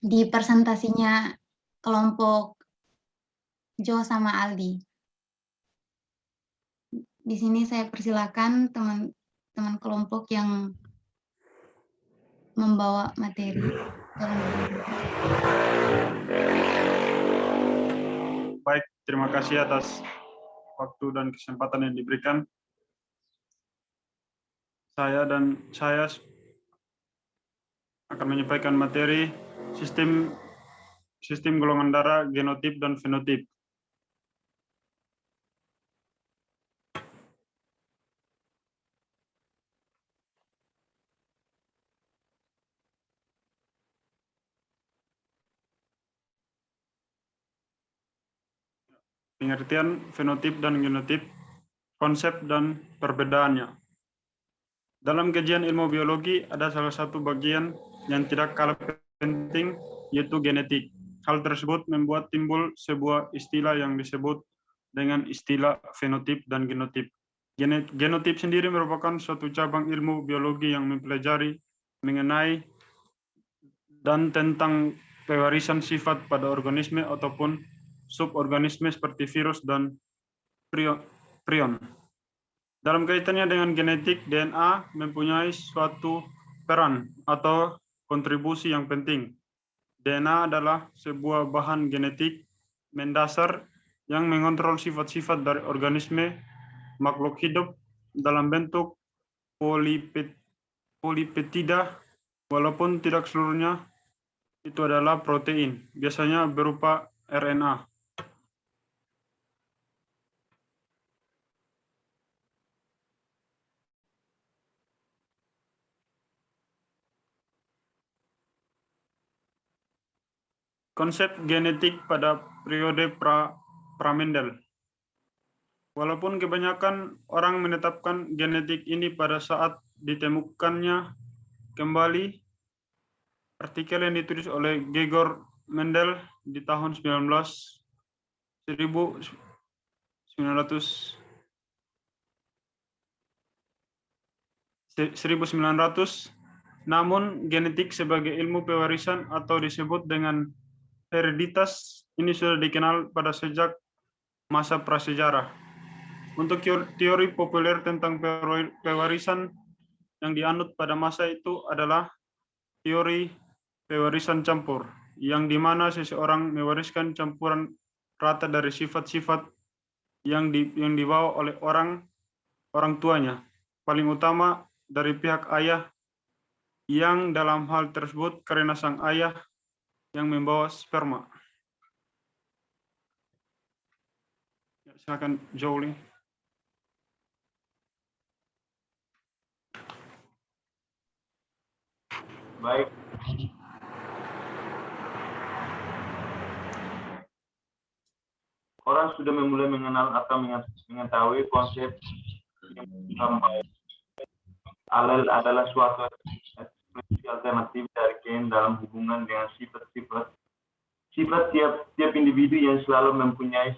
Di presentasinya kelompok Jo sama Aldi. Di sini saya persilakan teman-teman kelompok yang membawa materi. Baik, terima kasih atas waktu dan kesempatan yang diberikan. Saya akan menyampaikan materi sistem golongan darah, genotip dan fenotip. Pengertian fenotip dan genotip, konsep dan perbedaannya. Dalam kajian ilmu biologi ada salah satu bagian yang tidak kalah penting, yaitu genetik. Hal tersebut membuat timbul sebuah istilah yang disebut dengan istilah fenotip dan genotip. Genotip sendiri merupakan suatu cabang ilmu biologi yang mempelajari mengenai dan tentang pewarisan sifat pada organisme ataupun suborganisme seperti virus dan prion. Dalam kaitannya dengan genetik, DNA mempunyai suatu peran atau kontribusi yang penting. DNA adalah sebuah bahan genetik mendasar yang mengontrol sifat-sifat dari organisme makhluk hidup dalam bentuk polipeptida, walaupun tidak seluruhnya itu adalah protein, biasanya berupa RNA. Konsep genetik pada periode Pramendel. Walaupun kebanyakan orang menetapkan genetik ini pada saat ditemukannya kembali artikel yang ditulis oleh Gregor Mendel di tahun 1900, namun genetik sebagai ilmu pewarisan atau disebut dengan hereditas ini sudah dikenal pada sejak masa prasejarah. Untuk teori populer tentang pewarisan yang dianut pada masa itu adalah teori pewarisan campur, yang dimana seseorang mewariskan campuran rata dari sifat-sifat yang dibawa oleh orang tuanya, paling utama dari pihak ayah, yang dalam hal tersebut karena sang ayah yang membawa sperma. Silakan Jolie. Baik. Orang sudah mulai mengenal atau mengetahui konsep alel adalah suatu ekspresi alternatif dari gen dalam hubungan dengan sifat tiap individu yang selalu mempunyai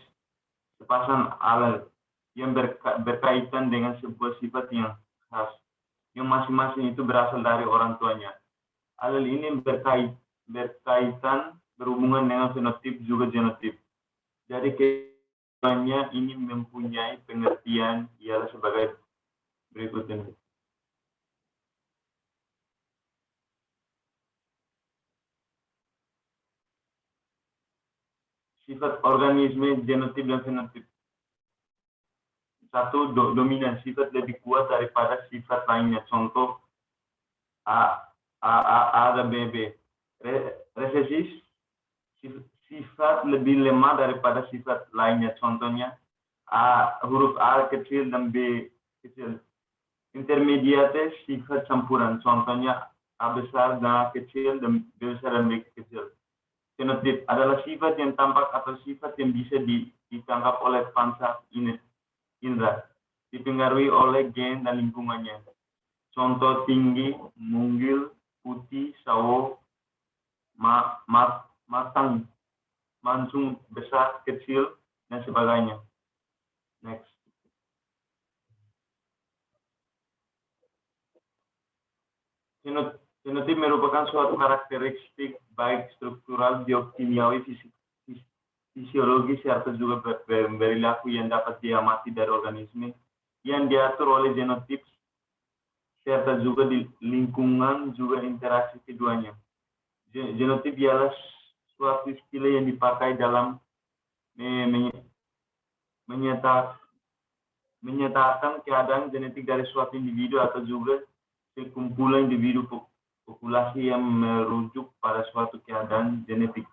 sepasang alel yang berkaitan dengan sebuah sifat yang khas, yang masing-masing itu berasal dari orang tuanya. Alel ini berhubungan dengan fenotip juga genotip. Jadi keduanya ini mempunyai pengertian ialah sebagai berikut ini. Sifat organisme, genotip dan fenotip. Satu, dominan, sifat lebih kuat daripada sifat lainnya. Contoh A dan B. Resesif, sifat lebih lemah daripada sifat lainnya. Contohnya huruf A kecil dan B kecil. Intermediate, sifat campuran. Contohnya A besar dan A kecil dan B besar dan B kecil. Fenotip adalah sifat yang tampak atau sifat yang bisa ditangkap oleh panca indera, dipengaruhi oleh gen dan lingkungannya. Contoh tinggi, munggil, putih, sawo, matang, mancung, besar, kecil, dan sebagainya. Next. Fenotip merupakan suatu karakteristik baik struktural, biokimiawi, fisiologis, serta juga perilaku yang dapat diamati dari organisme yang diatur oleh genotip, serta juga di lingkungan juga interaksi keduanya. Genotip ialah suatu istilah yang dipakai dalam menyatakan keadaan genetik dari suatu individu atau juga sekumpulan individu populasi yang merujuk pada suatu keadaan genetik,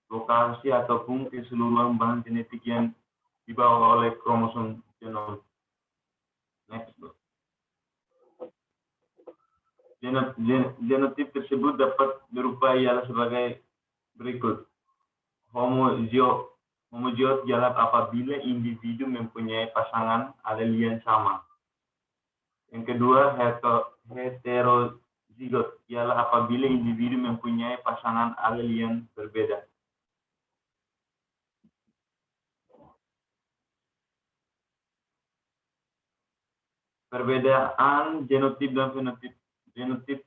lokasi ataupun keseluruhan bahan genetik yang dibawa oleh kromosom genom. Next. Genotip tersebut dapat berupa ialah sebagai berikut. Homoziot ialah apabila individu mempunyai pasangan alel yang sama. Yang kedua, heterozigot ialah apabila individu mempunyai pasangan alel yang berbeda. Perbedaan genotip dan fenotip. Genotip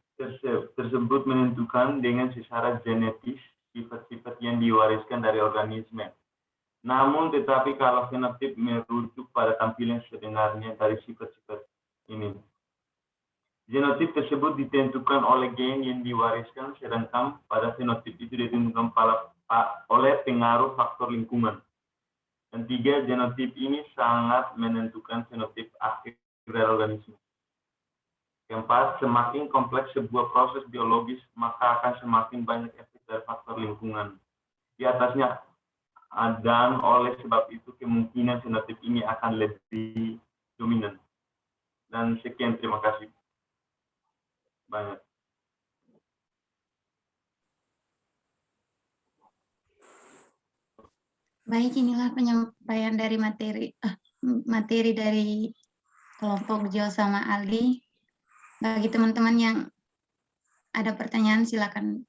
tersebut menentukan dengan secara genetis sifat-sifat yang diwariskan dari organisme. Namun tetapi kalau fenotip merujuk pada tampilan sebenarnya dari sifat-sifat ini. Genotip tersebut ditentukan oleh gen yang diwariskan, sedangkan pada fenotip itu ditentukan oleh pengaruh faktor lingkungan. Dan tiga, genotip ini sangat menentukan fenotip akhir dari organisme. Keempat, semakin kompleks sebuah proses biologis, maka akan semakin banyak efek dari faktor lingkungan di atasnya. Dan oleh sebab itu kemungkinan fenotip ini akan lebih dominan. Dan sekian, terima kasih banyak. Baik, inilah penyampaian dari materi dari kelompok Jo sama Aldi. Bagi teman-teman yang ada pertanyaan, silakan